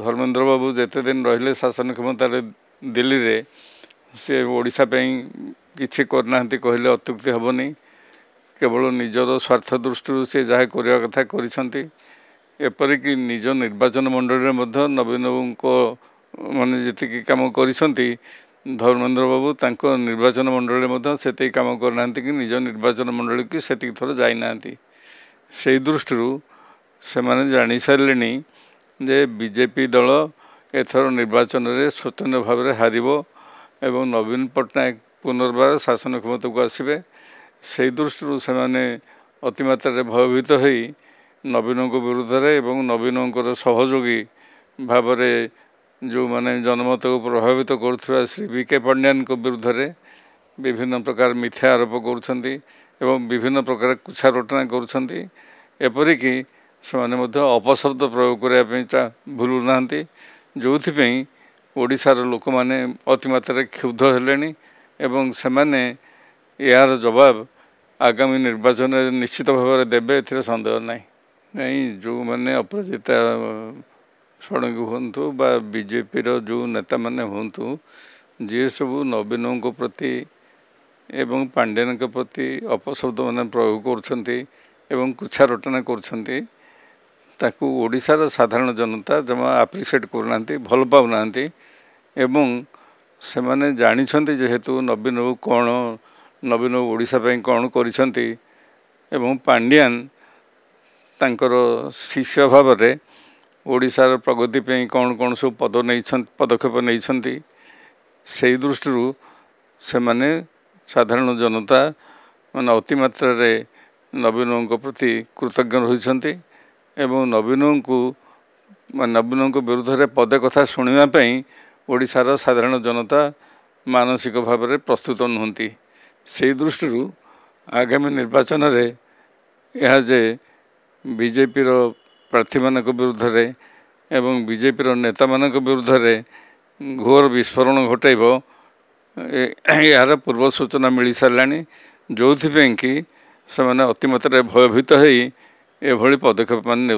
धर्मेंद्र बाबू जिते दिन रहिले शासन क्षमतार दिल्ली रे से ओडिशा किछि करना कहले अत्युक्ति हेबनी केवल निजर स्वार्थ दृष्टि से जहाँ करने कथा करपरिक निज निर्वाचन मंडल नवीन बाबू माने जी कम कर धर्मेंद्र बाबू निर्वाचन मंडल से कम करना कि निज निर्वाचन मंडल की से थर जाना से दृष्टि से मैंने जानी सारे जे बीजेपी दल एथर निर्वाचन में स्वतंत्र भाव में हार एवं नवीन पट्टनायक पुनर्बार शासन क्षमता को आसवे से दृष्टि से अतिमात्रा भयभीत हो नवीन विरुद्ध एवं नवीन सहयोगी भाव जो माने जनमत को प्रभावित करुवा श्री वीके पांड्यान को विरुद्ध विभिन्न प्रकार मिथ्या आरोप कर विभिन्न प्रकार कुछा रटना करपरिक से अपशब्द प्रयोग करने भूलु ना जो ओडिशार लोक मैंने अतिमात्रा क्षुब्ध हेले एवं से यार जवाब आगामी निर्वाचन निश्चित भाव में देवे ए सन्देह नहीं जो मैंने अपराजिता षडंगी हूँ बा बीजेपी जो नेता मैंने हूँ जी सब नवीन को प्रति एवं पांड्यान के प्रति अपशब्द मैंने प्रयोग कर कुछा रटना करशार साधारण जनता जमा आप्रिशिएट करना भल पाऊना एवं से मैंने जानी जेहेतु नवीन बाबू कौन नवीन बाबू ओडिशा कौन कर पांड्यान तांकर शिष्य भाव में ओडिशार प्रगति कौन कौन सब पदक्षेप नहीं से दृष्टि से माने साधारण जनता मान अतिमात्रा नवीन को प्रति कृतज्ञ रही एवं नवीन को विरुद्ध में पदे कथा शुणापी ओडिशार साधारण जनता मानसिक भाव में प्रस्तुत नुहति से दृष्टि आगामी निर्वाचन में यह जे बीजेपी प्रार्थी मान विरुद्ध एवं बीजेपी नेता मान विरुद्ध घोर विस्फोरण घटाइब यार पूर्व सूचना मिल सारा जो कि से अतिमात्रा भयभीत हो पदक्षेप मान।